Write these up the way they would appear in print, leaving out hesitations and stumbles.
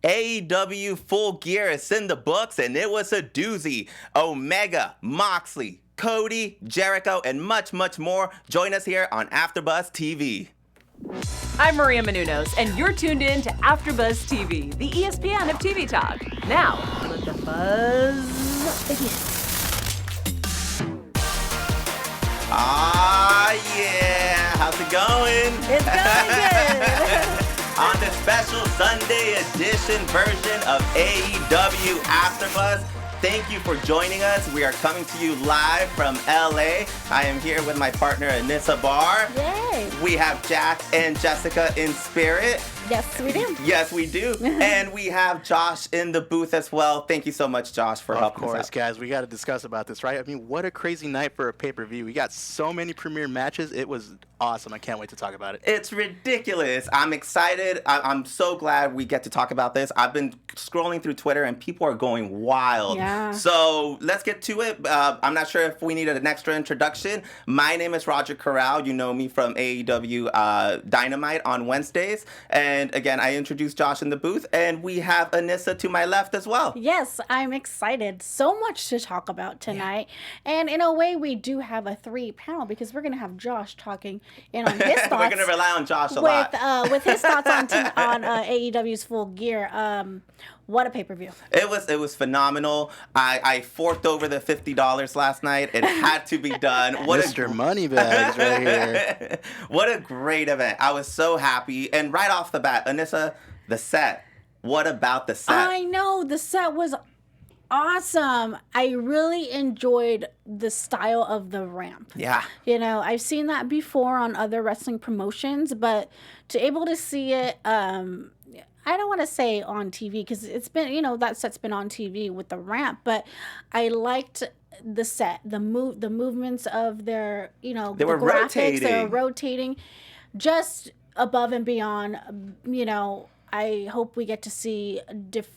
AEW Full Gear is in the books, and it was a doozy. Omega, Moxley, Cody, Jericho, and much, much more. Join us here on AfterBuzz TV. I'm Maria Menounos, and you're tuned in to AfterBuzz TV, the ESPN of TV talk. Now, let the buzz begin. Ah, yeah. How's it going? It's going good. On the special Sunday edition version of AEW AfterBuzz, thank you for joining us. We are coming to you live from LA. I am here with my partner, Anissa Barr. Yay! We have Jack and Jessica in spirit. Yes, we do. Yes, we do. And we have Josh in the booth as well. Thank you so much, Josh, for helping us out. Of course, guys. We got to discuss about this, right? I mean, what a crazy night for a pay-per-view. We got so many premiere matches. It was awesome. I can't wait to talk about it. It's ridiculous. I'm excited. I'm so glad we get to talk about this. I've been scrolling through Twitter, and people are going wild. Yeah. So let's get to it. I'm not sure if we needed an extra introduction. My name is Roger Corral. You know me from AEW Dynamite on Wednesdays. And again, I introduced Josh in the booth, and we have Anissa to my left as well. Yes, I'm excited. So much to talk about tonight. Yeah. And in a way, we do have a 3-panel because we're going to have Josh talking in on his thoughts. We're going to rely on Josh a lot. With his thoughts on AEW's Full Gear. What a pay-per-view. It was phenomenal. I forked over the $50 last night. It had to be done. Mr. Moneybags right here. What a great event. I was so happy. And right off the bat, Anissa, the set. What about the set? I know. The set was awesome. I really enjoyed the style of the ramp. Yeah. You know, I've seen that before on other wrestling promotions, but to able to see it, I don't want to say on TV because it's been, that set's been on TV with the ramp, but I liked the set, the movements of their, they were graphics, rotating. They were rotating just above and beyond. I hope we get to see different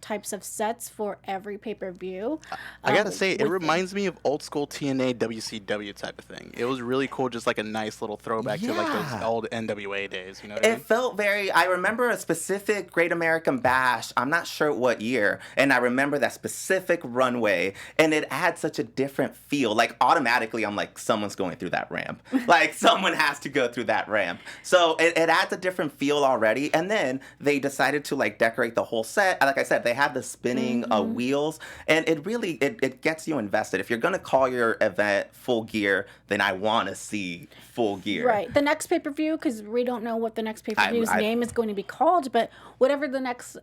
types of sets for every pay-per-view. I gotta say, it reminds me of old school TNA WCW type of thing. It was really cool, just like a nice little throwback to like those old NWA days. You know what I mean? It felt I remember a specific Great American Bash. I'm not sure what year, and I remember that specific runway, and it had such a different feel. Like automatically, I'm like, someone's going through that ramp. Like someone has to go through that ramp. So it adds a different feel already. And then they decided to like decorate the whole set. Like I said, they had the spinning wheels, and it really it gets you invested. If you're gonna call your event Full Gear, then I want to see Full Gear. Right. The next pay-per-view, because we don't know what the next pay-per-view's name is going to be called, but whatever the next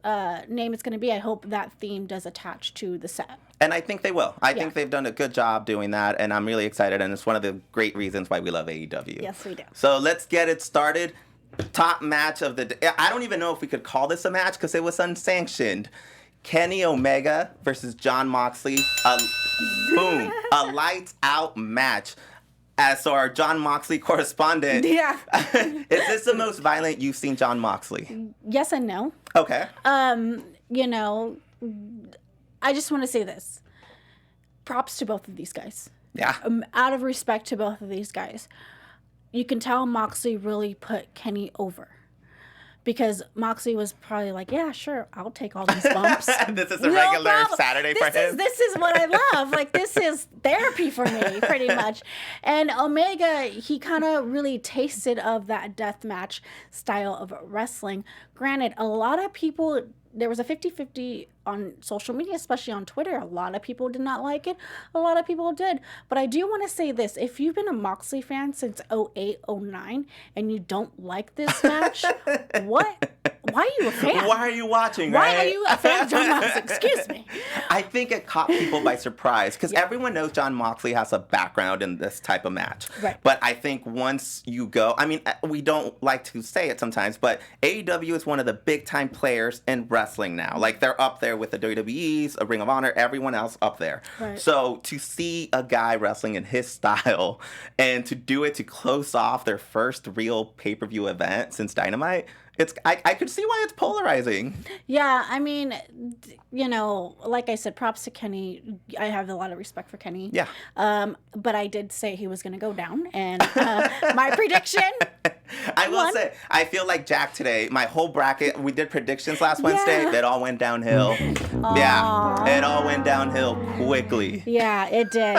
name is going to be, I hope that theme does attach to the set. And I think they will. I think they've done a good job doing that, and I'm really excited, and it's one of the great reasons why we love AEW. Yes, we do. So let's get it started. Top match of the day. I don't even know if we could call this a match because it was unsanctioned. Kenny Omega versus Jon Moxley. Boom. A lights out match. As our Jon Moxley correspondent. Yeah. Is this the most violent you've seen Jon Moxley? Yes and no. Okay. I just want to say this. Props to both of these guys. Yeah. Out of respect to both of these guys. You can tell Moxley really put Kenny over. Because Moxley was probably like, yeah, sure, I'll take all these bumps. This is a regular problem. Saturday for him. This is what I love. Like, this is therapy for me, pretty much. And Omega, he kind of really tasted of that deathmatch style of wrestling. Granted, a lot of people, there was a 50-50 on social media, especially on Twitter. A lot of people did not like it. A lot of people did. But I do want to say this. If you've been a Moxley fan since 2008, 2009, and you don't like this match, what? Why are you a fan? Why are you watching, Why right? are you a fan of Jon Moxley? Excuse me. I think it caught people by surprise because everyone knows Jon Moxley has a background in this type of match. Right. But I think once you go, I mean, we don't like to say it sometimes, but AEW is one of the big time players in wrestling now. Like they're up there with the WWE's, a Ring of Honor, everyone else up there. Right. So to see a guy wrestling in his style and to do it to close off their first real pay-per-view event since Dynamite, I could see why it's polarizing. Yeah, I mean, like I said, props to Kenny. I have a lot of respect for Kenny. Yeah. But I did say he was going to go down. And my prediction, I will say, I feel like Jack today, my whole bracket, we did predictions last Wednesday, it all went downhill. Yeah, it all went downhill quickly. Yeah, it did.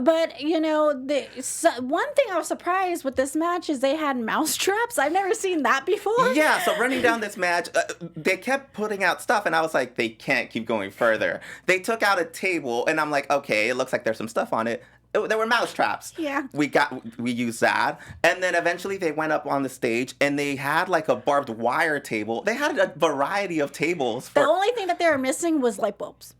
But, you know, one thing I was surprised with this match is they had mouse traps. I've never seen that before. Yeah, so running down this match, they kept putting out stuff, and I was like, they can't keep going further. They took out a table, and I'm like, okay, it looks like there's some stuff on it. There were mouse traps. Yeah. We used that. And then eventually they went up on the stage, and they had like a barbed wire table. They had a variety of tables. The only thing that they were missing was light bulbs.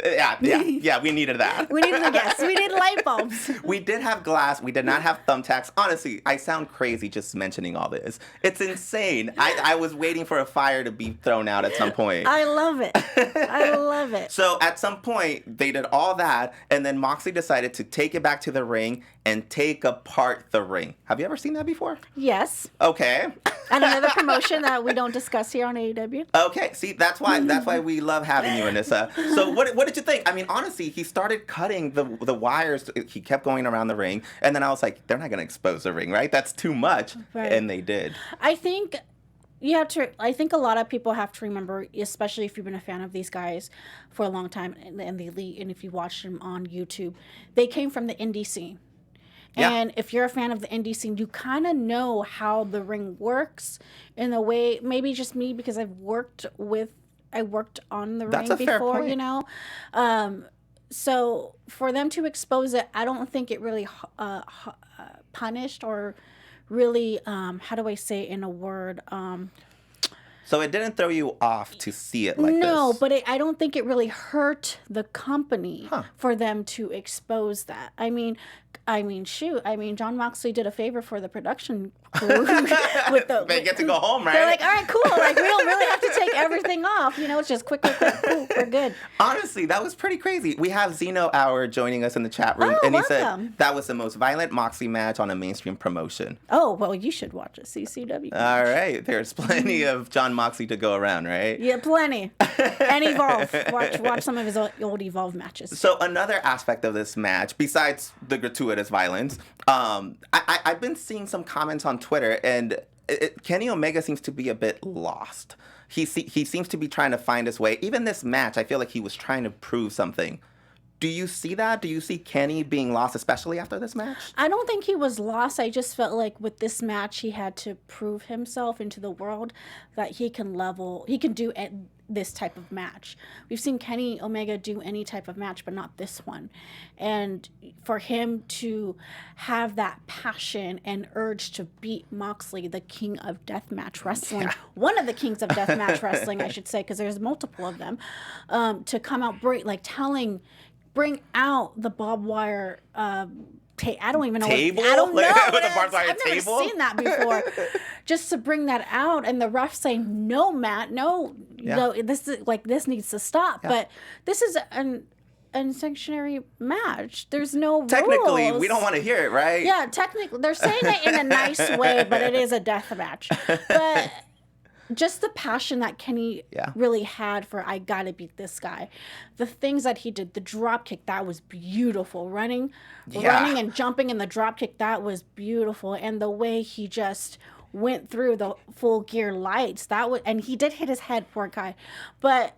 Yeah, we needed that. We needed we needed light bulbs. We did have glass. We did not have thumbtacks. Honestly, I sound crazy just mentioning all this. It's insane. I was waiting for a fire to be thrown out at some point. I love it. I love it. So at some point, they did all that, and then Moxley decided to take it back to the ring and take apart the ring. Have you ever seen that before? Yes. Okay. And another promotion that we don't discuss here on AEW. Okay, see, that's why we love having you, Anissa. So what did you think? I mean, honestly, he started cutting the wires. He kept going around the ring, and then I was like, they're not going to expose the ring, right? That's too much. Right. And they did. I think I think a lot of people have to remember, especially if you've been a fan of these guys for a long time, and the Elite, and if you watch them on YouTube, they came from the indie scene. Yeah. And if you're a fan of the indie scene, you kind of know how the ring works in a way, maybe just me, because I worked on the That's ring a fair before, point. you know? So for them to expose it, I don't think it really punished or really, how do I say it in a word? So it didn't throw you off to see it like this? No, but I don't think it really hurt the company for them to expose that. I mean, shoot. I mean, John Moxley did a favor for the production crew. They get to go home, right? They're like, all right, cool. Like, we don't really have to take everything off. You know, it's just quick, cool, we're good. Honestly, that was pretty crazy. We have Zeno Hour joining us in the chat room, and he said that was the most violent Moxley match on a mainstream promotion. Oh, well, you should watch it, CCW. All right. There's plenty of John Moxley to go around, right? Yeah, plenty. And Evolve. Watch some of his old Evolve matches. So another aspect of this match, besides the gratuitous violence, I've been seeing some comments on Twitter, and Kenny Omega seems to be a bit lost. He seems to be trying to find his way. Even this match, I feel like he was trying to prove something. Do you see that? Do you see Kenny being lost, especially after this match? I don't think he was lost. I just felt like with this match, he had to prove himself into the world that he can do this type of match. We've seen Kenny Omega do any type of match, but not this one. And for him to have that passion and urge to beat Moxley, the king of deathmatch wrestling, one of the kings of deathmatch wrestling, I should say, because there's multiple of them, to come out bring out the barbed wire I don't even know. Table? I don't know. With a barbed wire I've never table? seen that before. Just to bring that out, and the ref saying, "No, Matt, no, this needs to stop." Yeah. But this is an unsanctionary match. There's no Technically, rules. we don't want to hear it, right? Yeah, technically, they're saying it in a nice way, but it is a death match. But just the passion that Kenny really had for, I gotta beat this guy. The things that he did, the drop kick, that was beautiful. Running and jumping in the drop kick, that was beautiful. And the way he just went through the full gear lights, and he did hit his head, poor guy. But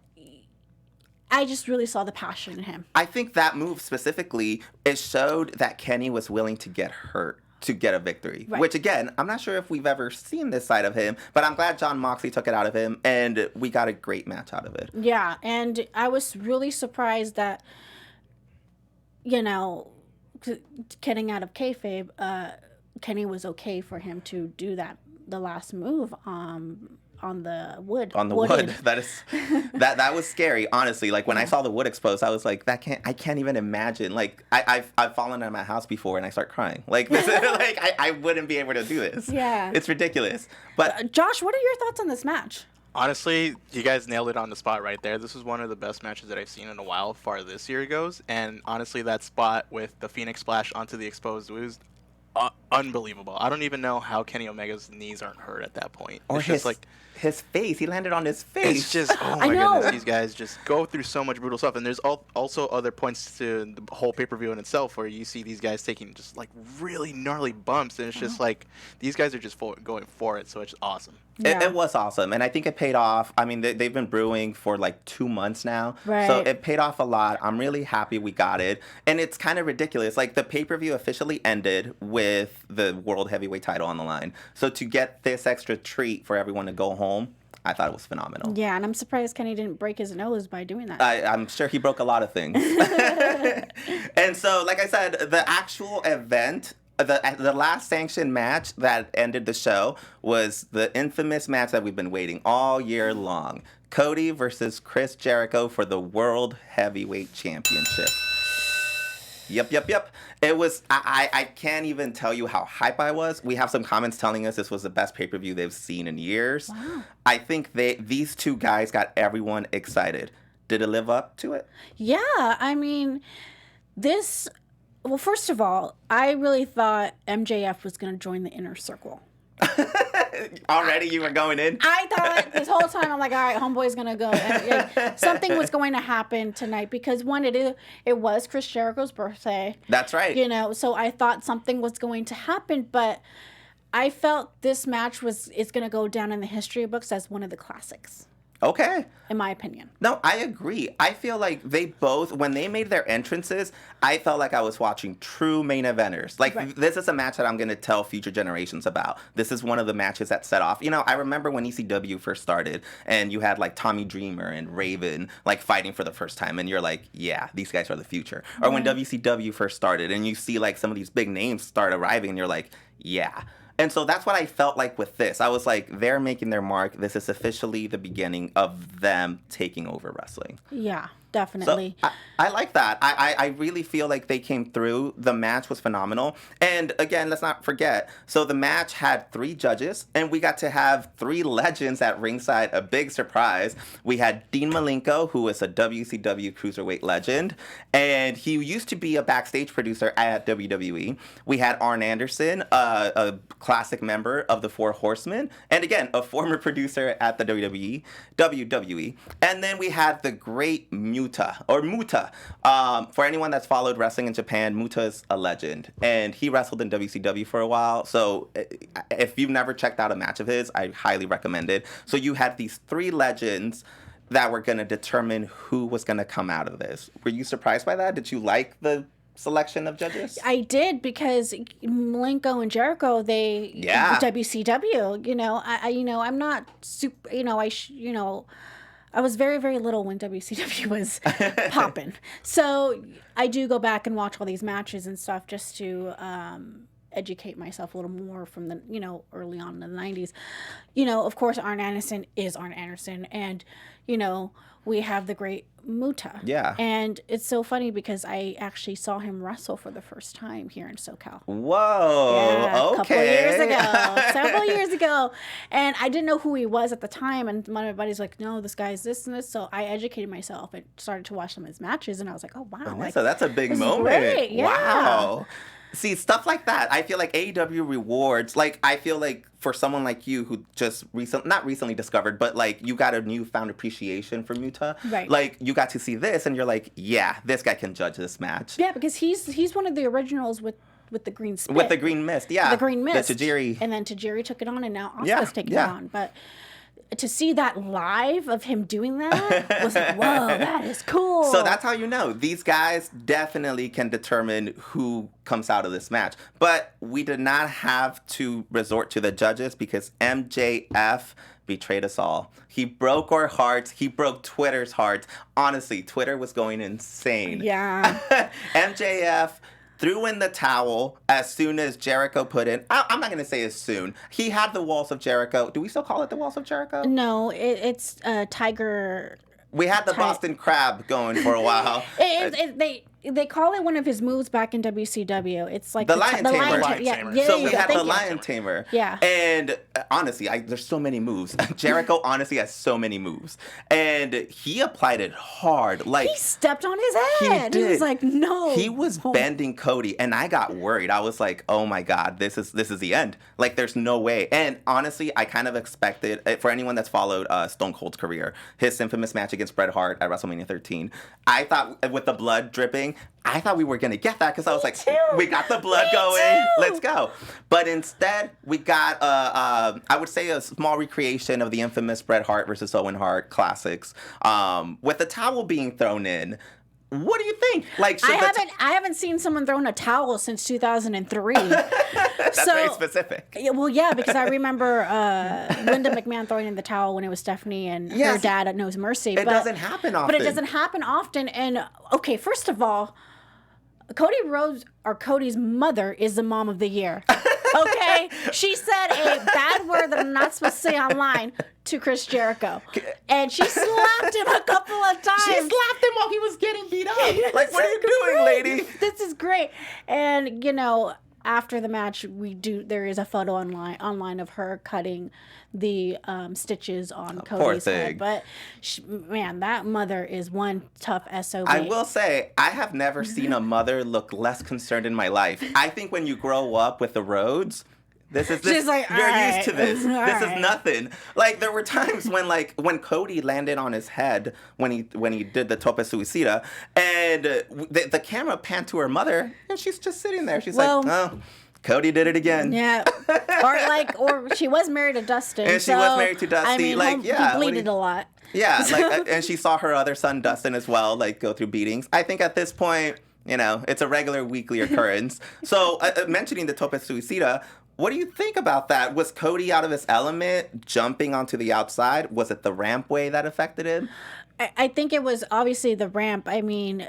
I just really saw the passion in him. I think that move specifically, it showed that Kenny was willing to get hurt to get a victory. Right. Which, again, I'm not sure if we've ever seen this side of him, but I'm glad John Moxley took it out of him, and we got a great match out of it. Yeah, and I was really surprised that, getting out of kayfabe, Kenny was okay for him to do the last move on the wood. On the wood. That was scary, honestly. Like, when I saw the wood exposed, I was like, I can't even imagine. Like, I've fallen out of my house before and I start crying. Like, this is, like, I wouldn't be able to do this. Yeah. It's ridiculous. But Josh, what are your thoughts on this match? Honestly, you guys nailed it on the spot right there. This is one of the best matches that I've seen in a while, as far as this year goes. And honestly, that spot with the Phoenix Splash onto the exposed wood, unbelievable. I don't even know how Kenny Omega's knees aren't hurt at that point. Or it's just like his face. He landed on his face. It's just, oh my goodness, these guys just go through so much brutal stuff. And there's also other points to the whole pay-per-view in itself where you see these guys taking just like really gnarly bumps. And it's just like, these guys are just going for it. So it's awesome. Yeah. It was awesome. And I think it paid off. I mean, they've been brewing for like 2 months now. Right. So it paid off a lot. I'm really happy we got it. And it's kind of ridiculous. Like, the pay-per-view officially ended with the World Heavyweight title on the line. So to get this extra treat for everyone to go home, I thought it was phenomenal. Yeah, and I'm surprised Kenny didn't break his nose by doing that. I'm sure he broke a lot of things. And so, like I said, the actual event, the last sanctioned match that ended the show was the infamous match that we've been waiting all year long. Cody versus Chris Jericho for the World Heavyweight Championship. Yep. It was, I can't even tell you how hype I was. We have some comments telling us this was the best pay-per-view they've seen in years. Wow. I think these two guys got everyone excited. Did it live up to it? Yeah, I mean, well, first of all, I really thought MJF was going to join the Inner Circle. Already you were going in? I thought this whole time, I'm like, all right, homeboy's going to go. And something was going to happen tonight because, one, it was Chris Jericho's birthday. That's right. You know, so I thought something was going to happen, but I felt this match is going to go down in the history books as one of the classics. Okay. In my opinion. No, I agree. I feel like they both, when they made their entrances, I felt like I was watching true main eventers. Like, right. This is a match that I'm going to tell future generations about. This is one of the matches that set off. You know, I remember when ECW first started, and you had, like, Tommy Dreamer and Raven, like, fighting for the first time, and you're like, yeah, these guys are the future. Or when WCW first started, and you see, like, some of these big names start arriving, and you're like, yeah. And so that's what I felt like with this. I was like, they're making their mark. This is officially the beginning of them taking over wrestling. Yeah, definitely. So I like that. I really feel like they came through. The match was phenomenal. And again, let's not forget. So the match had 3 judges, and we got to have 3 legends at ringside. A big surprise. We had Dean Malenko, who is a WCW Cruiserweight legend, and he used to be a backstage producer at WWE. We had Arn Anderson, a classic member of the Four Horsemen, and again, a former producer at the WWE. And then we had the great Muta. For anyone that's followed wrestling in Japan, Muta is a legend, and he wrestled in WCW for a while. So if you've never checked out a match of his, I highly recommend it. So you had these 3 legends that were going to determine who was going to come out of this. Were you surprised by that? Did you like the selection of judges? I did, because Malenko and Jericho, WCW, I'm not super, I was very, very little when WCW was popping. So I do go back and watch all these matches and stuff just to educate myself a little more from the, early on in the 90s. Of course, Arn Anderson is Arn Anderson, and, we have the great Muta. Yeah. And it's so funny because I actually saw him wrestle for the first time here in SoCal. Whoa. Yeah, Okay. several years ago. And I didn't know who he was at the time. And one of my buddies like, no, this guy's this and this. So I educated myself and started to watch some of his matches. And I was like, oh, wow. So that's a big moment. Great. Yeah. Wow. See, stuff like that, I feel like AEW rewards, like, I feel like for someone like you who just not recently discovered, but, like, you got a newfound appreciation for Muta. Right. Like, you got to see this, and you're like, yeah, this guy can judge this match. Yeah, because he's one of the originals with the green spit. With the green mist, yeah. The green mist. The Tajiri. And then Tajiri took it on, and now Asuka's taking it on. But to see that live of him doing that was like, whoa, that is cool. So that's how you know. These guys definitely can determine who comes out of this match. But we did not have to resort to the judges because MJF betrayed us all. He broke our hearts. He broke Twitter's hearts. Honestly, Twitter was going insane. Yeah. MJF threw in the towel as soon as Jericho put in. I'm not going to say as soon. He had the Walls of Jericho. Do we still call it the Walls of Jericho? No, it's Tiger. We had the Boston Crab going for a while. They call it one of his moves back in WCW. It's like The Lion Tamer. Lion Yeah, Tamer. yeah, So there we you go. had Thank the you. Lion Tamer. Yeah. And honestly, there's so many moves. Jericho honestly has so many moves. And he applied it hard. Like He stepped on his he head. He did. was like, no. He was bending Cody, and I got worried. I was like, oh my God, this is the end. Like, there's no way. And honestly, I kind of expected, for anyone that's followed Stone Cold's career, his infamous match against Bret Hart at WrestleMania 13, I thought with the blood dripping, I thought we were going to get that because I was like, too. we got the blood Me going. too. Let's go. But instead, we got, I would say, a small recreation of the infamous Bret Hart versus Owen Hart classics with the towel being thrown in. What do you think? Like, should I haven't seen someone throwing a towel since 2003. that's very specific. Yeah, well, yeah, because I remember Linda McMahon throwing in the towel when it was Stephanie and her Yes. dad at No Mercy. It doesn't happen often. But it doesn't happen often. And okay, first of all, Cody Rhodes, or Cody's mother, is the mom of the year. Okay? She said a bad word that I'm not supposed to say online to Chris Jericho. And she slapped him a couple of times. She slapped him while he was getting beat up. Like, what are you doing, lady? This is great. And, you know, after the match, there is a photo online of her cutting the stitches on Cody's head. thing. But man, that mother is one tough SOB. I will say, I have never seen a mother look less concerned in my life. I think when you grow up with the Rhodes, She's like, you're "All used to right, this. all This right." is nothing. Like, there were times when Cody landed on his head when he did the tope suicida, and the camera panned to her mother, and she's just sitting there. She's like, oh, Cody did it again. Yeah. or she was married to Dustin. And she was married to Dusty. I mean, Like, yeah, he what do bleeded you- a lot. Yeah, like, and she saw her other son Dustin as well, like, go through beatings. I think at this point, you know, it's a regular weekly occurrence. So, mentioning the tope suicida, what do you think about that? Was Cody out of his element, jumping onto the outside? Was it the rampway that affected him? I think it was obviously the ramp. I mean,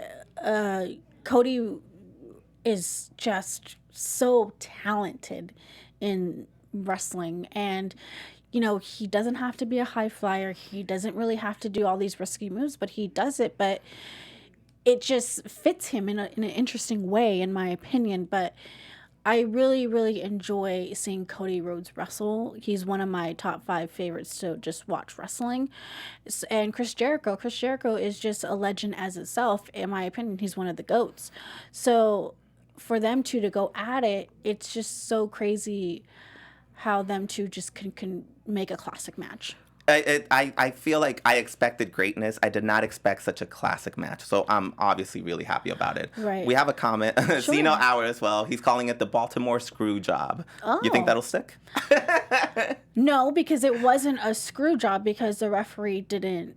Cody is just so talented in wrestling, and you know, he doesn't have to be a high flyer. He doesn't really have to do all these risky moves, but he does it. But it just fits him in an interesting way, in my opinion. But I really, really enjoy seeing Cody Rhodes wrestle. He's one of my top 5 favorites to just watch wrestling. And Chris Jericho is just a legend as itself. In my opinion, he's one of the GOATs. So for them two to go at it, it's just so crazy how them two just can make a classic match. I feel like I expected greatness. I did not expect such a classic match. So I'm obviously really happy about it. Right. We have a comment. Zeno Hour as well. He's calling it the Baltimore screw job. Oh. You think that'll stick? No, because it wasn't a screw job, because the referee didn't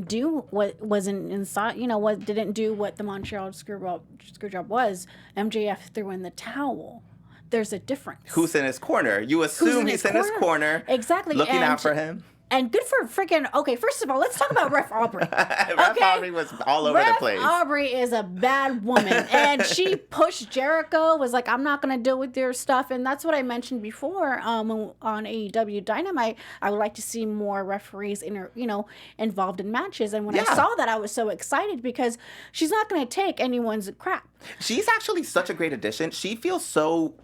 do what wasn't inside, didn't do what the Montreal screw job was. MJF threw in the towel. There's a difference. Who's in his corner? You assume he's in his corner. Exactly. Looking out for him. And good for freaking, okay, first of all, let's talk about Ref Aubrey. Ref Aubrey was all over the place. Ref Aubrey is a bad woman. And she pushed Jericho, was like, I'm not going to deal with your stuff. And that's what I mentioned before on AEW Dynamite. I would like to see more referees involved in matches. And when I saw that, I was so excited, because she's not going to take anyone's crap. She's actually such a great addition. She feels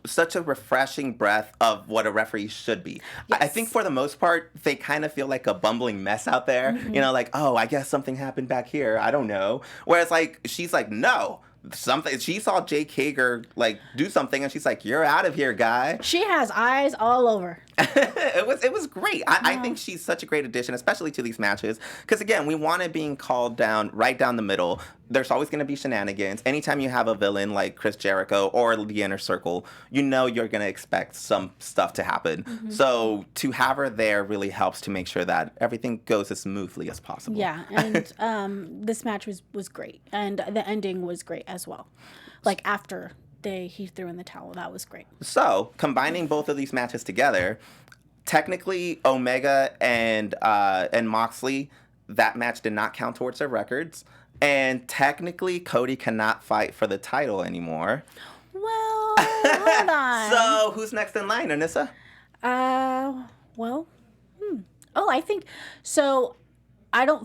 such a refreshing breath of what a referee should be. Yes. I think for the most part, they kind of feel like a bumbling mess out there. Mm-hmm. Like, oh, I guess something happened back here. I don't know. Whereas, like, she's like, no. She saw Jake Hager like do something, and she's like, "You're out of here, guy." She has eyes all over. It was great. I think she's such a great addition, especially to these matches, because again, we want it being called down right down the middle. There's always going to be shenanigans. Anytime you have a villain like Chris Jericho or the Inner Circle, you're going to expect some stuff to happen. Mm-hmm. So to have her there really helps to make sure that everything goes as smoothly as possible. Yeah, and this match was great, and the ending was great as well. Like after he threw in the towel, that was great. So combining both of these matches together, technically Omega and Moxley, that match did not count towards their records. And technically, Cody cannot fight for the title anymore. Well, hold on. So, who's next in line, Anissa? Oh, I think so.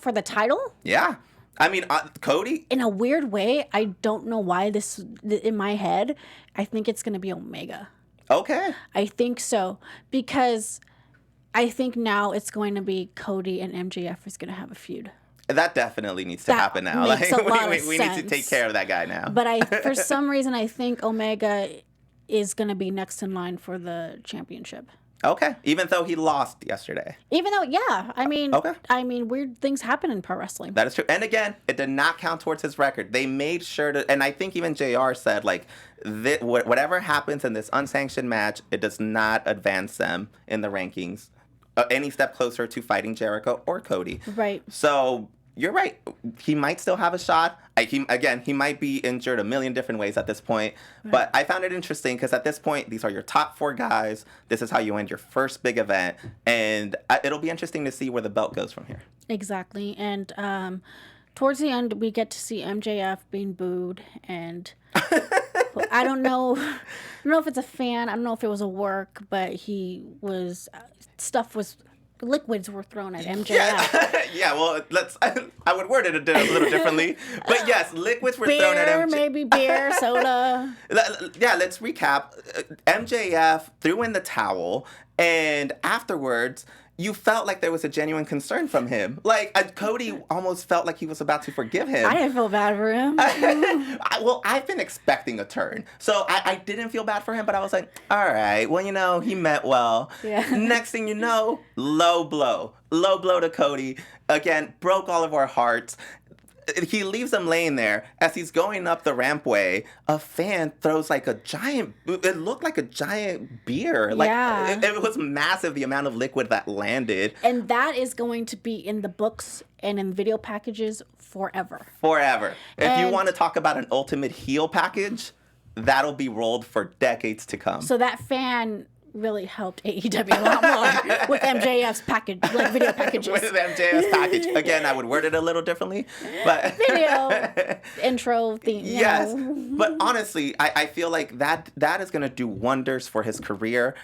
For the title? Yeah. I mean, Cody? In a weird way, I don't know why in my head, I think it's going to be Omega. Okay. I think so. Because I think now it's going to be Cody and MJF is going to have a feud. That definitely needs to happen now. Makes a lot of we need to take care of that guy now. But for some reason, I think Omega is going to be next in line for the championship. Okay. Even though he lost yesterday. Even though, yeah. I mean, Okay. Weird things happen in pro wrestling. That is true. And again, it did not count towards his record. They made sure to, and I think even JR said, like, whatever happens in this unsanctioned match, it does not advance them in the rankings any step closer to fighting Jericho or Cody. Right. So you're right. He might still have a shot. He might be injured a million different ways at this point. Right. But I found it interesting because at this point, these are your top 4 guys. This is how you end your first big event. And it'll be interesting to see where the belt goes from here. Exactly. And towards the end, we get to see MJF being booed. And I don't know if it's a fan. I don't know if it was a work. But liquids were thrown at MJF. Yeah, well, I would word it a little differently. But yes, liquids were thrown at MJF. Maybe beer, soda. Yeah, let's recap. MJF threw in the towel, and afterwards, you felt like there was a genuine concern from him. Like, Cody almost felt like he was about to forgive him. I didn't feel bad for him. Well, I've been expecting a turn. So I didn't feel bad for him, but I was like, all right, well, he meant well. Yeah. Next thing you know, low blow to Cody. Again, broke all of our hearts. He leaves him laying there. As he's going up the rampway, a fan throws it looked like a giant beer. Yeah. It was massive, the amount of liquid that landed. And that is going to be in the books and in video packages forever. If you want to talk about an ultimate heel package, that'll be rolled for decades to come. So that fan really helped AEW a lot more with MJF's package, like video packages. With MJF's package. Again, I would word it a little differently, but video intro theme. Yes, but honestly, I feel like that is going to do wonders for his career.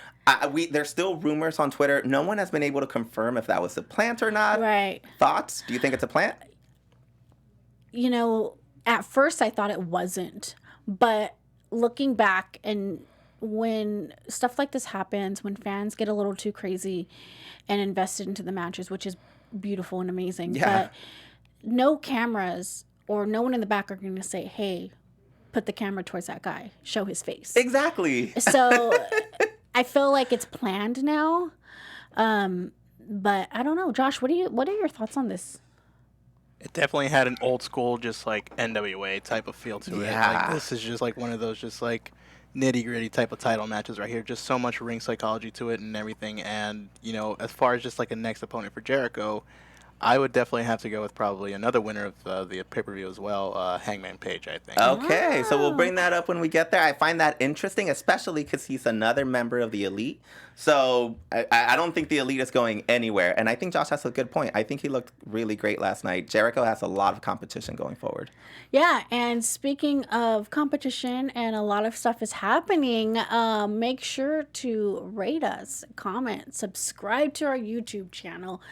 There's still rumors on Twitter. No one has been able to confirm if that was a plant or not. Right. Thoughts? Do you think it's a plant? At first I thought it wasn't, but looking back and when stuff like this happens, when fans get a little too crazy and invested into the matches, which is beautiful and amazing, but no cameras or no one in the back are going to say, hey, put the camera towards that guy, show his face. Exactly. So I feel like it's planned now. But I don't know. Josh, what are your thoughts on this? It definitely had an old school, just like NWA type of feel to it. Like, this is just like one of those just like nitty gritty type of title matches right here. Just so much ring psychology to it and everything. And, as far as just like a next opponent for Jericho, I would definitely have to go with probably another winner of the pay-per-view as well, Hangman Paige, I think. Okay, so we'll bring that up when we get there. I find that interesting, especially because he's another member of the Elite. So I don't think the Elite is going anywhere. And I think Josh has a good point. I think he looked really great last night. Jericho has a lot of competition going forward. Yeah, and speaking of competition and a lot of stuff is happening, make sure to rate us, comment, subscribe to our YouTube channel,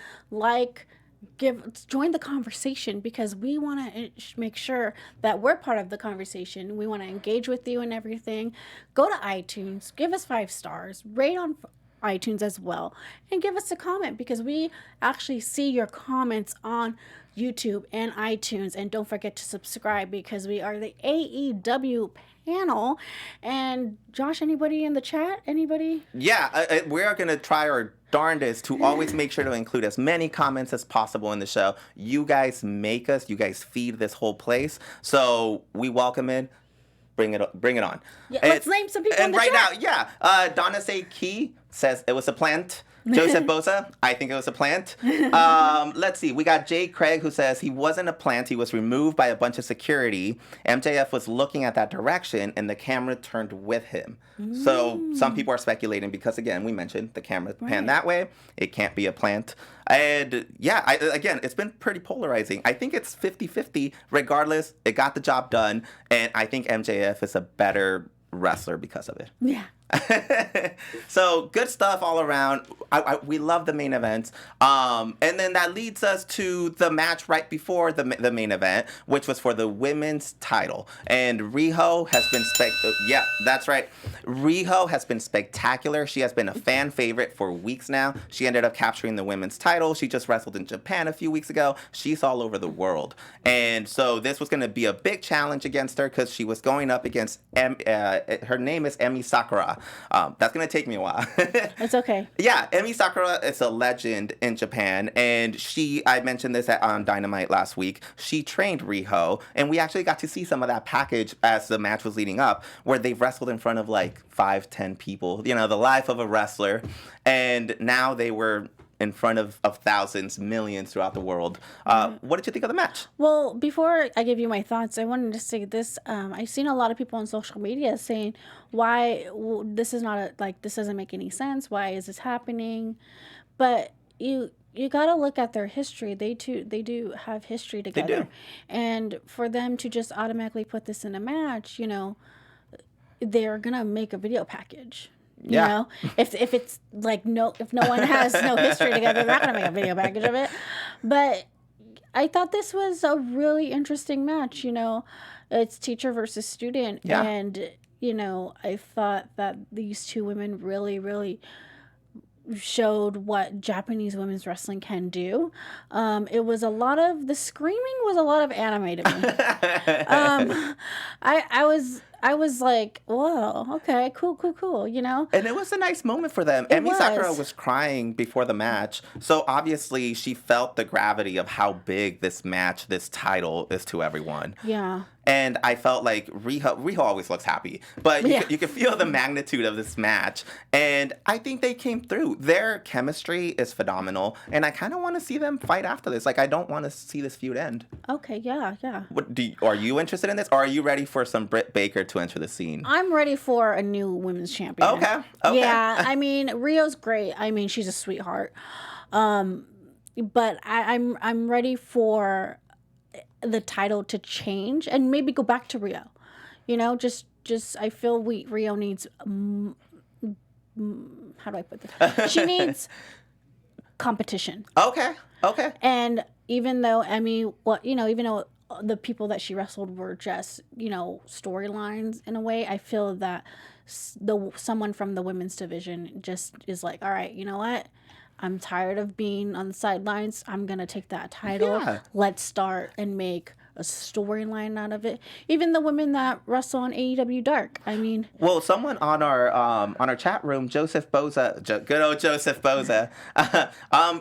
join the conversation, because we want to make sure that we're part of the conversation. We want to engage with you and everything. Go to iTunes, give us 5 stars, rate on iTunes as well, and give us a comment, because we actually see your comments on YouTube and iTunes. And don't forget to subscribe, because we are the AEW panel. And Josh, anybody in the chat? Anybody? Yeah, we are going to try our darndest to always make sure to include as many comments as possible in the show. You guys you guys feed this whole place. So we welcome it. Bring it on. Yeah, let's name some people in the chat. And right now, Donna Say Key says it was a plant. Joseph Bosa, I think it was a plant. Let's see. We got Jay Craig, who says he wasn't a plant. He was removed by a bunch of security. MJF was looking at that direction, and the camera turned with him. So some people are speculating because, again, we mentioned the camera panned that way. It can't be a plant. And, yeah, again, it's been pretty polarizing. I think it's 50-50. Regardless, it got the job done, and I think MJF is a better wrestler because of it. Yeah, So good stuff all around. We love the main events. And then that leads us to the match right before the main event, which was for the women's title. And Riho has been yeah, that's right. Riho has been spectacular. She has been a fan favorite for weeks now. She ended up capturing the women's title. She just wrestled in Japan a few weeks ago. She's all over the world. And so this was going to be a big challenge against her because she was going up against, her name is Emmy Sakura. That's going to take me a while. It's okay. Yeah, Emmy Sakura is a legend in Japan, and I mentioned this on Dynamite last week, she trained Riho, and we actually got to see some of that package as the match was leading up, where they wrestled in front of like 5-10 people, the life of a wrestler, and now they were in front of thousands, millions throughout the world. What did you think of the match? Well, before I give you my thoughts, I wanted to say this. I've seen a lot of people on social media saying, why this is not this doesn't make any sense. Why is this happening? But you got to look at their history. They do have history together. They do. And for them to just automatically put this in a match, they're going to make a video package. You know, if it's like if no one has no history together, they're not gonna make a video package of it. But I thought this was a really interesting match. It's teacher versus student, and I thought that these two women really, really showed what Japanese women's wrestling can do. It was the screaming was a lot of anime to me. I was like, whoa, okay, cool. And it was a nice moment for them. Emmy Sakura was crying before the match, so obviously she felt the gravity of how big this title is to everyone. Yeah. And I felt like Riho always looks happy, but you could feel the magnitude of this match. And I think they came through. Their chemistry is phenomenal, and I kind of want to see them fight after this. Like, I don't want to see this feud end. Okay, yeah. Are you interested in this, or are you ready for some Britt Baker to enter the scene? I'm ready for a new women's champion. Okay. Yeah, I mean, Rio's great. I mean, she's a sweetheart. But I'm ready for the title to change and maybe go back to Rio. Just I feel Rio needs how do I put this? She needs competition. Okay. And even though Emmy, even though the people that she wrestled were just, storylines in a way, I feel that someone from the women's division just is like, all right, you know what? I'm tired of being on the sidelines. I'm going to take that title. Yeah. Let's start and make a storyline out of it. Even the women that wrestle on AEW Dark. I mean, well, someone on our chat room, Joseph Boza, good old Joseph Boza,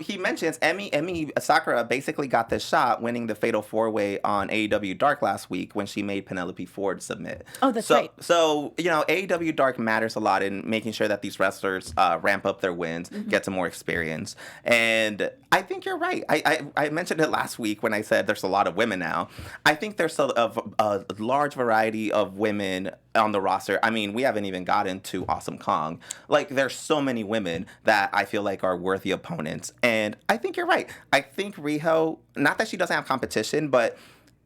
he mentions Emmy Sakura basically got this shot winning the Fatal 4-Way on AEW Dark last week when she made Penelope Ford submit. Oh, that's right. So AEW Dark matters a lot in making sure that these wrestlers ramp up their wins, get some more experience, and I think you're right. I mentioned it last week when I said there's a lot of women now. I think there's a large variety of women on the roster. I mean, we haven't even gotten to Awesome Kong. Like, there's so many women that I feel like are worthy opponents. And I think you're right. I think Riho, not that she doesn't have competition, but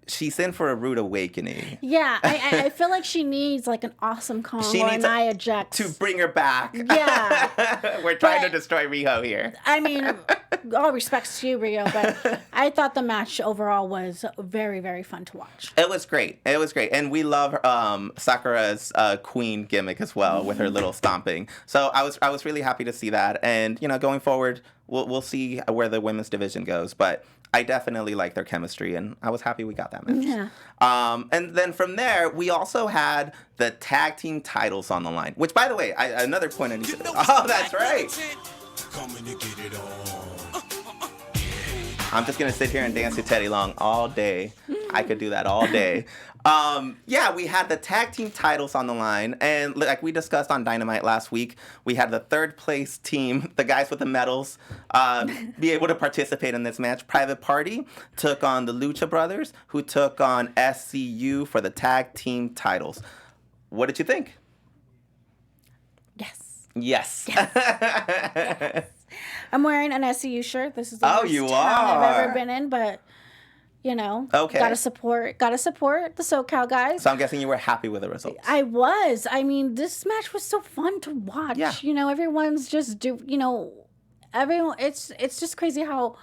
she's in for a rude awakening. Yeah, I feel like she needs like an Awesome Kong or an Nia Jax to bring her back. Yeah. We're trying to destroy Riho here. I mean, all respects to you, Rio, but I thought the match overall was very, very fun to watch. It was great. And we love Sakura's queen gimmick as well with her little stomping. So I was really happy to see that. And, going forward, we'll see where the women's division goes. But I definitely like their chemistry, and I was happy we got that match. Yeah. And then from there, we also had the tag team titles on the line, which, by the way, another point I need to... Oh, that's right. I'm just going to sit here and dance to Teddy Long all day. I could do that all day. We had the tag team titles on the line, and like we discussed on Dynamite last week, we had the third place team, the guys with the medals, be able to participate in this match. Private Party took on the Lucha Brothers, who took on SCU for the tag team titles. What did you think? Yes. I'm wearing an SCU shirt. This is the first town I've ever been in, but You know, Okay. Gotta support the SoCal guys. So I'm guessing you were happy with the results. I was. I mean, this match was so fun to watch. Yeah. You know, everyone's just everyone. It's just crazy how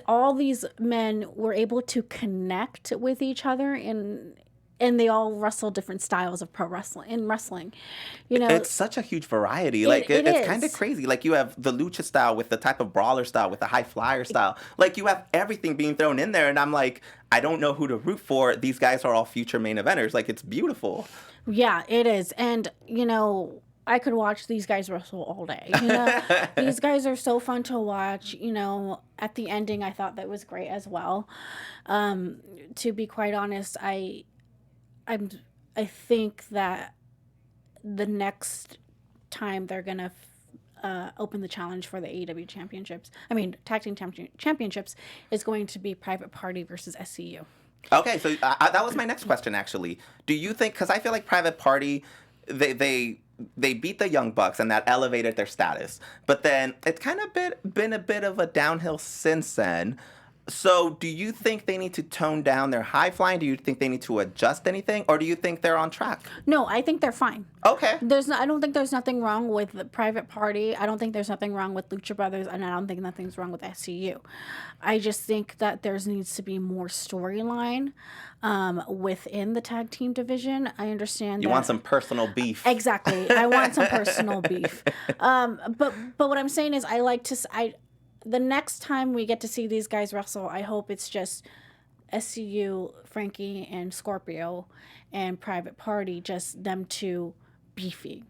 all these men were able to connect with each other and they all wrestle different styles of pro wrestling. You know, it's such a huge variety. Like it's is. kind of crazy. Like you have the lucha style with the type of brawler style with the high flyer style. Like you have everything being thrown in there, and I'm like, I don't know who to root for. These guys are all future main eventers. Like it's beautiful. Yeah, it is, and I could watch these guys wrestle all day. You know, these guys are so fun to watch. You know, at the ending, I thought that was great as well. To be quite honest, I think that the next time they're gonna open the challenge for the AEW tag team championships is going to be Private Party versus SCU. Okay, so that was my next question actually. Do you think? Because I feel like Private Party, they beat the Young Bucks and that elevated their status, but then it's kind of been a bit of a downhill since then. So do you think they need to tone down their high flying? Do you think they need to adjust anything? Or do you think they're on track? No, I think they're fine. Okay. I don't think there's nothing wrong with the Private Party. I don't think there's nothing wrong with Lucha Brothers, and I don't think nothing's wrong with SCU. I just think that there needs to be more storyline within the tag team division. I understand You want some personal beef. Exactly. I want some personal beef. But what I'm saying is the next time we get to see these guys wrestle, I hope it's just SCU, Frankie, and Scorpio, and Private Party, just them two beefing.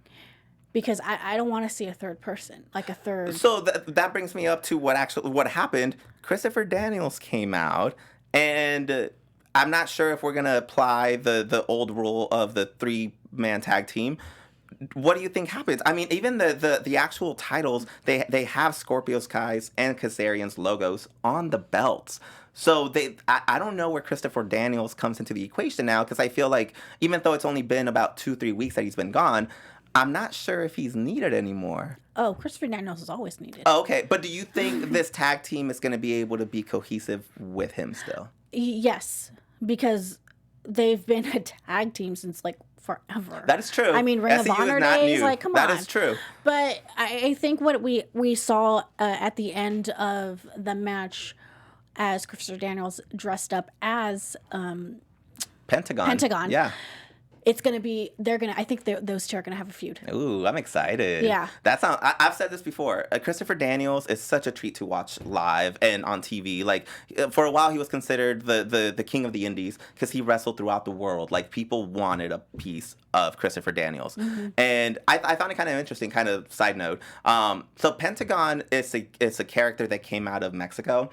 Because I don't want to see a third person, like a third. So that brings me up to what happened. Christopher Daniels came out, and I'm not sure if we're going to apply the old rule of the 3-man tag team. What do you think happens? I mean, even the actual titles, they have Scorpio Sky's and Kazarian's logos on the belts. So I don't know where Christopher Daniels comes into the equation now, because I feel like even though it's only been about 2-3 weeks that he's been gone, I'm not sure if he's needed anymore. Oh, Christopher Daniels is always needed. Oh, okay. But do you think this tag team is going to be able to be cohesive with him still? Yes, because they've been a tag team since forever. That is true. I mean, Ring of Honor days, come on. That is true. But I think what we saw at the end of the match, as Christopher Daniels dressed up as Pentagon. Yeah. It's gonna be. I think those two are gonna have a feud. Ooh, I'm excited. Yeah. I've said this before. Christopher Daniels is such a treat to watch live and on TV. Like for a while, he was considered the king of the indies because he wrestled throughout the world. Like people wanted a piece of Christopher Daniels, and I found it kind of interesting. Kind of side note. So Pentagon is a character that came out of Mexico.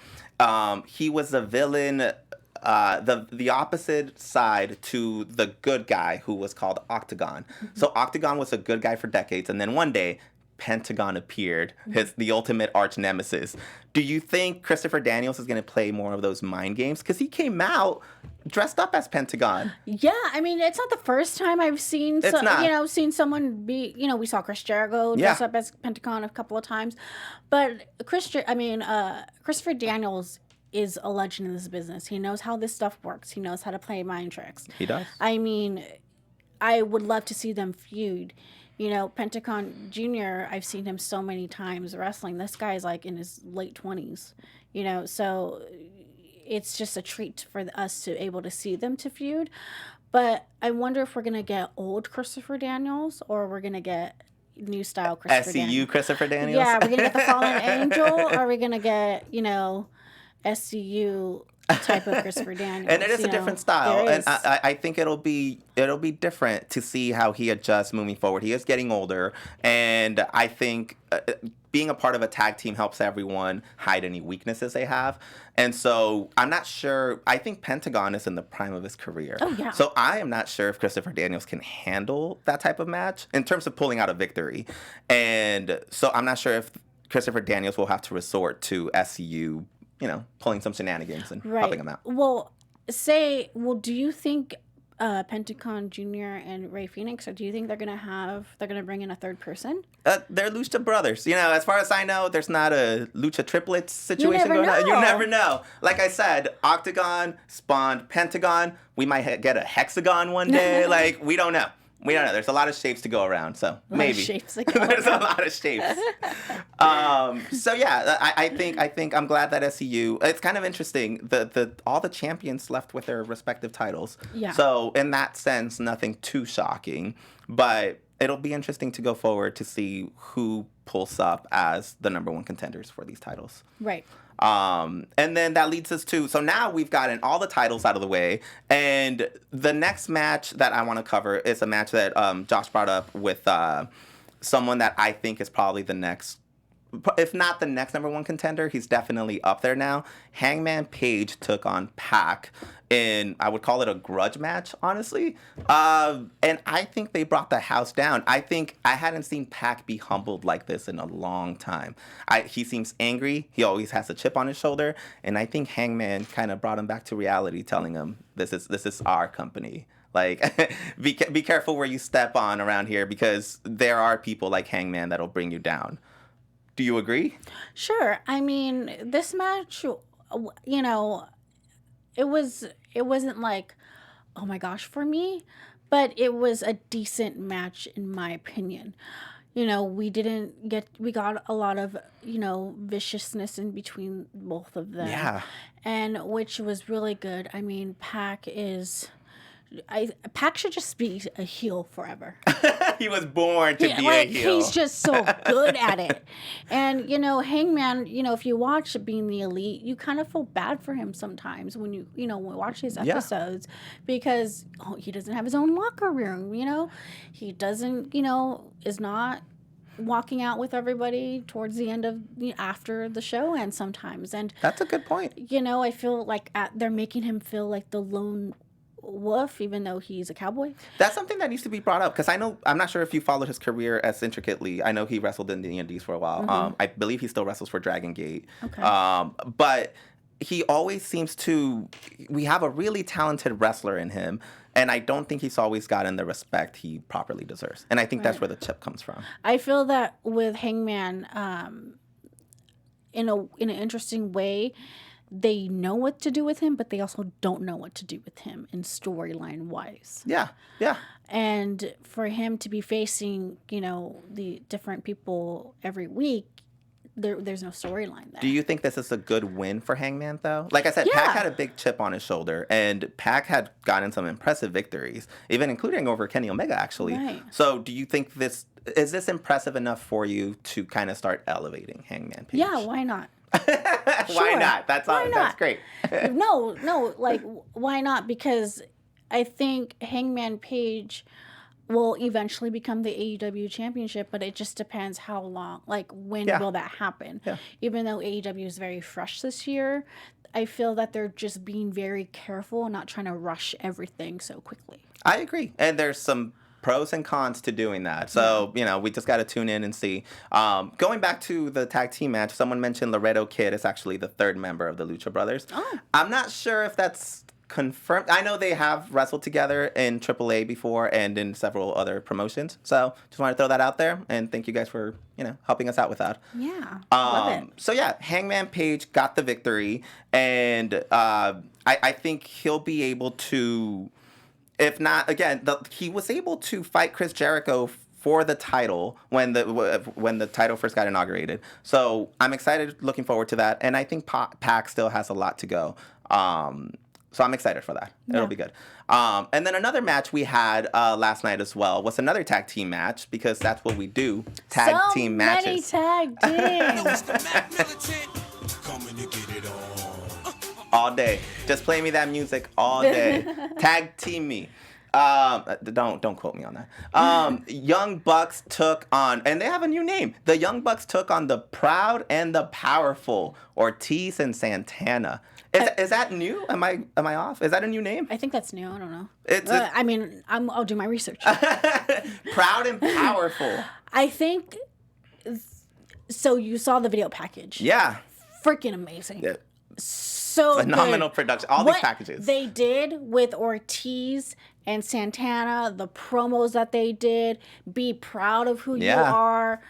He was a villain. The opposite side to the good guy who was called Octagon. So Octagon was a good guy for decades, and then one day Pentagon appeared, the ultimate arch nemesis. Do you think Christopher Daniels is going to play more of those mind games? Because he came out dressed up as Pentagon. Yeah, I mean, it's not the first time I've seen seen someone be, we saw Chris Jericho dress up as Pentagon a couple of times, but Christopher Daniels is a legend in this business. He knows how this stuff works. He knows how to play mind tricks. He does. I mean, I would love to see them feud. Pentagon Jr., I've seen him so many times wrestling. This guy's in his late 20s, so it's just a treat for us to able to see them to feud. But I wonder if we're going to get old Christopher Daniels or we're going to get new style Christopher Daniels. SCU Christopher Daniels? Yeah, we're going to get the Fallen Angel, or are we going to get, SCU type of Christopher Daniels? And it is a different style, and I think it'll be different to see how he adjusts moving forward. He is getting older, and I think being a part of a tag team helps everyone hide any weaknesses they have. And so I'm not sure. I think Pentagon is in the prime of his career. Oh, yeah. So I am not sure if Christopher Daniels can handle that type of match in terms of pulling out a victory. And so I'm not sure if Christopher Daniels will have to resort to SCU, pulling some shenanigans and helping him out. Well, do you think Pentagon Jr. and Ray Phoenix, or do you think they're gonna bring in a third person? They're Lucha brothers. As far as I know, there's not a Lucha triplets situation never going on. You know. never know. Like I said, Octagon spawned Pentagon. We might get a hexagon one day. Like, we don't know. We don't know. There's a lot of shapes to go around, so maybe. Shapes to go There's a around. lot of shapes. So yeah, I think I'm glad that SCU. It's kind of interesting. All the champions left with their respective titles. Yeah. So in that sense, nothing too shocking, but it'll be interesting to go forward to see who pulls up as the number one contenders for these titles. Right. And then that leads us to, so now we've gotten all the titles out of the way, and the next match that I want to cover is a match that Josh brought up with someone that I think is probably the next, if not the next number one contender, he's definitely up there now. Hangman Page took on Pac in, I would call it a grudge match, honestly. And I think they brought the house down. I think I hadn't seen Pac be humbled like this in a long time. He seems angry. He always has a chip on his shoulder. And I think Hangman kind of brought him back to reality, telling him, this is our company. Like, be careful where you step on around here, because there are people like Hangman that'll bring you down. Do you agree? Sure. I mean, this match, it wasn't like, oh my gosh, for me, but it was a decent match in my opinion. We got a lot of, viciousness in between both of them. Yeah. And which was really good. I mean, Pac should just be a heel forever. He was born to be a heel. He's just so good at it. And, Hangman, if you watch Being the Elite, you kind of feel bad for him sometimes when you watch his episodes, because he doesn't have his own locker room, He doesn't, is not walking out with everybody towards the end of after the show ends sometimes. And that's a good point. I feel like they're making him feel like the lone wolf, even though he's a cowboy. That's something that needs to be brought up, because I'm not sure if you followed his career as intricately. I know he wrestled in the Indies for a while. Mm-hmm. I believe he still wrestles for Dragon Gate. Okay. But he always seems to. We have a really talented wrestler in him, and I don't think he's always gotten the respect he properly deserves. And I think that's where the chip comes from. I feel that with Hangman, in an interesting way, they know what to do with him, but they also don't know what to do with him in storyline wise. Yeah, yeah. And for him to be facing, the different people every week, there's no storyline there. Do you think this is a good win for Hangman, though? Like I said, Yeah. Pac had a big chip on his shoulder, and Pac had gotten some impressive victories, even including over Kenny Omega, actually. Right. So do you think is this impressive enough for you to kind of start elevating Hangman Page? Yeah, why not? Why Sure. not? Why not? That's great. No, like, why not? Because I think Hangman Page will eventually become the AEW championship, but it just depends how long, like, when will that happen? Yeah. Even though AEW is very fresh this year, I feel that they're just being very careful and not trying to rush everything so quickly. I agree. And there's some pros and cons to doing that. So, we just got to tune in and see. Going back to the tag team match, someone mentioned Laredo Kid is actually the third member of the Lucha Brothers. Oh. I'm not sure if that's confirmed. I know they have wrestled together in AAA before and in several other promotions. So just want to throw that out there. And thank you guys for, helping us out with that. Yeah, love it. So yeah, Hangman Page got the victory. And I think he'll be able to... If not, again, he was able to fight Chris Jericho for the title when the title first got inaugurated. So I'm excited, looking forward to that. And I think Pac still has a lot to go. So I'm excited for that. It'll be good. And then another match we had last night as well was another tag team match, because that's what we do, tag team matches. So many tag teams. All day. Just play me that music all day. Tag team me. Don't quote me on that. Young Bucks took on, and they have a new name. The Young Bucks took on the Proud and the Powerful, Ortiz and Santana. Is that new? Am I off? Is that a new name? I think that's new. I don't know. I'll do my research. Proud and Powerful. I think. So you saw the video package. Yeah. Freaking amazing. Yeah. so phenomenal good. production. All What these packages. they did with Ortiz and Santana, the promos that they did, be proud of who you are.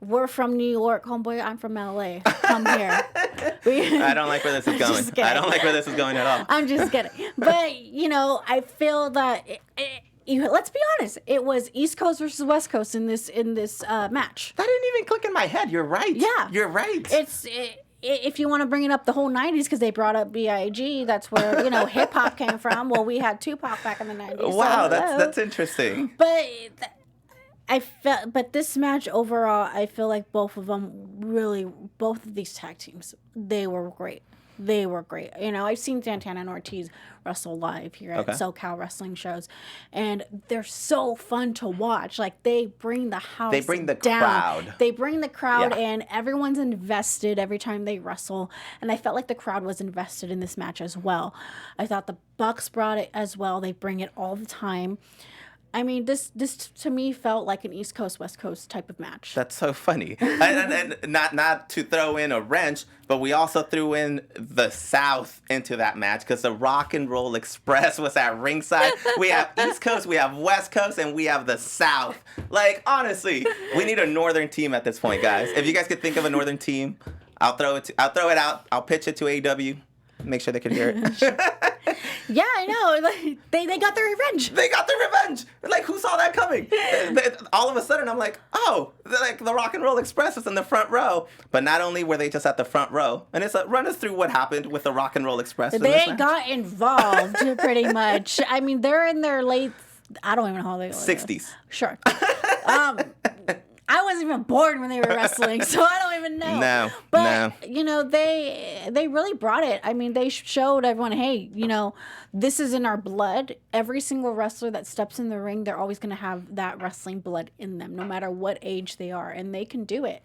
We're from New York, homeboy. I'm from LA. Come here. I don't like where this is going. I don't like where this is going at all. I'm just kidding. But, you know, I feel that, let's be honest, it was East Coast versus West Coast in this match. That didn't even click in my head. You're right. Yeah. You're right. If you want to bring it up the whole 90s, because they brought up B.I.G., that's where, you know, hip-hop came from. Well, we had Tupac back in the 90s. Wow, so, that's interesting. But but this match overall, I feel like both of these tag teams, they were great. They were great. You know, I've seen Santana and Ortiz wrestle live here at SoCal wrestling shows, and they're so fun to watch. Like, they bring the house They bring the down. crowd. They bring the crowd Yeah. in. Everyone's invested every time they wrestle, and I felt like the crowd was invested in this match as well. I thought the Bucks brought it as well. They bring it all the time. I mean, this to me felt like an East Coast, West Coast type of match. That's so funny. and not to throw in a wrench, but we also threw in the South into that match because the Rock and Roll Express was at ringside. We have East Coast, we have West Coast, and we have the South. Like, honestly, we need a Northern team at this point, guys. If you guys could think of a Northern team, I'll throw it out. I'll pitch it to AEW. Make sure they can hear it. Yeah, I know. Like, they got their revenge. They got their revenge. Like, who saw that coming? All of a sudden, I'm like, oh, like the Rock and Roll Express is in the front row. But not only were they just at the front row, and it's run us through what happened with the Rock and Roll Express. They got involved pretty much. I mean, they're in their late, I don't even know how they 60s. Sure. I wasn't even born when they were wrestling, so I don't even know. No, but you know, they really brought it. I mean, they showed everyone, hey, you know, this is in our blood. Every single wrestler that steps in the ring, they're always going to have that wrestling blood in them, no matter what age they are, and they can do it.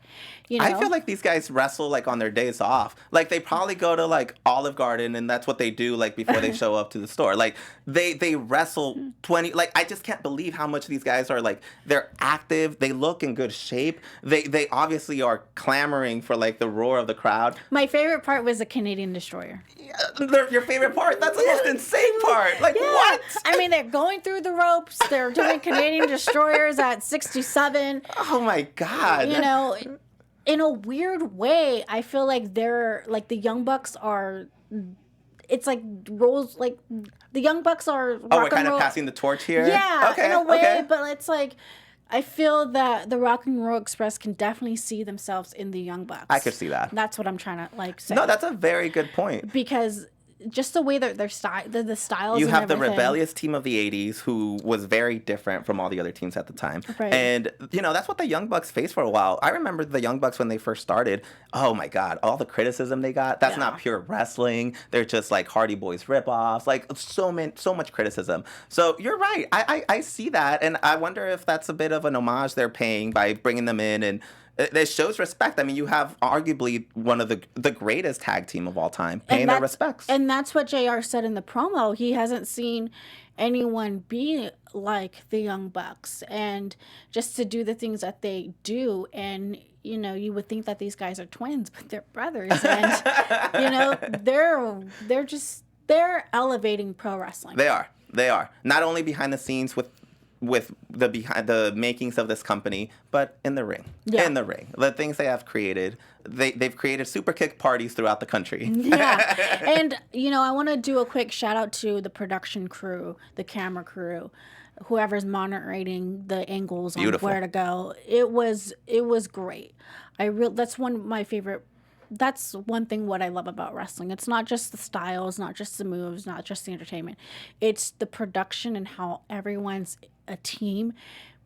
You know? I feel like these guys wrestle like on their days off. Like, they probably go to like Olive Garden, and that's what they do like before they show up to the store. Like, they wrestle 20. Like, I just can't believe how much these guys are like. They're active. They look in good shape. They obviously are clamoring for like the roar of the crowd. My favorite part was the Canadian Destroyer. Your favorite part? That's the most insane part. Like, what? I mean, they're going through the ropes. They're doing Canadian Destroyers at 67. Oh my God. You know, in a weird way, I feel like they're like the Young Bucks are. It's like roles like the Young Bucks are. Oh, we're kind of passing the torch here. Yeah, okay, in a way, okay. but it's like. I feel that the Rock and Roll Express can definitely see themselves in the Young Bucks. I could see that. That's what I'm trying to like say. No, that's a very good point. Because just the way that their style, the styles. You and have the everything. rebellious team of the 80s who was very different from all the other teams at the time. Right. And, you know, that's what the Young Bucks faced for a while. I remember the Young Bucks when they first started. Oh, my God. All the criticism they got. That's not pure wrestling. They're just like Hardy Boys ripoffs. Like, so much criticism. So you're right. I see that. And I wonder if that's a bit of an homage they're paying by bringing them in. And it shows respect. I mean, you have arguably one of the greatest tag team of all time paying their respects. And that's what JR said in the promo. He hasn't seen anyone be like the Young Bucks and just to do the things that they do. And, you know, you would think that these guys are twins, but they're brothers. And, you know, they're elevating pro wrestling. They are. Not only behind the scenes with the makings of this company, but in the ring. Yeah. In the ring. The things they have created. They've created super kick parties throughout the country. Yeah. And, you know, I want to do a quick shout out to the production crew, the camera crew, whoever's monitoring the angles on where to go. It was great. That's one of my favorite. That's one thing what I love about wrestling. It's not just the styles, not just the moves, not just the entertainment. It's the production and how everyone's a team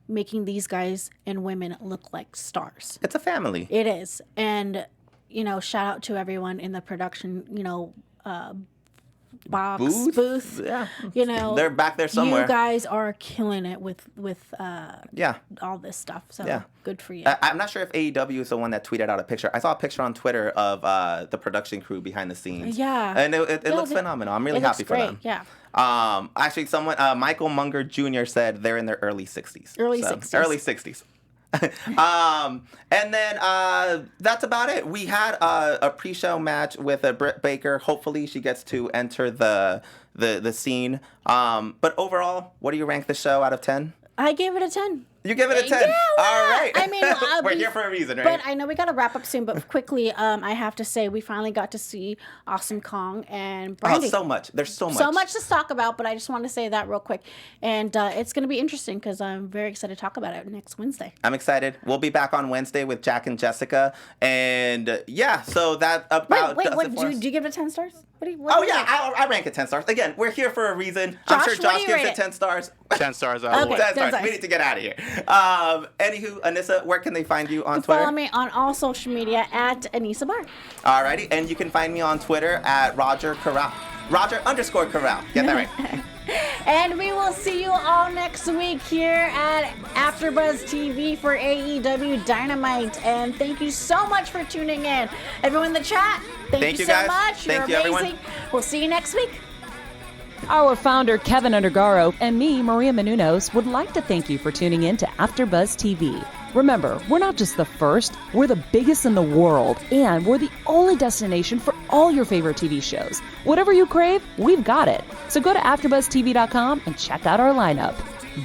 making these guys and women look like stars. It's a family. It is. And, you know, shout out to everyone in the production, you know, booth. Yeah. You know, they're back there somewhere. You guys are killing it with all this stuff. So good for you. I'm not sure if AEW is the one that tweeted out a picture. I saw a picture on Twitter of the production crew behind the scenes. Yeah. And it looks phenomenal. I'm really happy for them. Yeah. Actually, someone, Michael Munger Jr. said they're in their early 60s. Early 60s. Early 60s. And then that's about it. We had a pre-show match with Britt Baker. Hopefully she gets to enter the scene. But overall, what do you rank the show out of 10? I gave it a 10. You give it a 10? Yeah, all right. I mean, we're here for a reason, right? But I know we got to wrap up soon, but quickly, I have to say we finally got to see Awesome Kong and Brandy. Oh, so much. There's so much. So much to talk about, but I just want to say that real quick. And it's going to be interesting because I'm very excited to talk about it next Wednesday. I'm excited. We'll be back on Wednesday with Jack and Jessica. And yeah, so that about Wait, does what, it do for you us. give it 10 stars? What do you I rank it 10 stars. Again, we're here for a reason. I'm Josh, sure what do Josh you gives rate it it? 10 stars. 10 stars out. Okay. 10 stars. 10 We need to get out of here. Anywho, Anissa, where can they find you on Twitter? Follow me on all social media at Anissa Bar. Alrighty, and you can find me on Twitter at Roger Corral. Roger_Corral. Get that right. And we will see you all next week here at AfterBuzz TV for AEW Dynamite. And thank you so much for tuning in. Everyone in the chat, thank you so guys. much. Thank you, You're everyone. amazing. We'll see you next week. Our founder, Keven Undergaro, and me, Maria Menounos, would like to thank you for tuning in to AfterBuzz TV. Remember, we're not just the first, we're the biggest in the world, and we're the only destination for all your favorite TV shows. Whatever you crave, we've got it. So go to AfterBuzzTV.com and check out our lineup.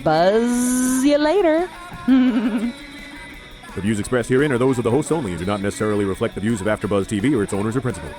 Buzz you later. The views expressed herein are those of the hosts only and do not necessarily reflect the views of AfterBuzz TV or its owners or principals.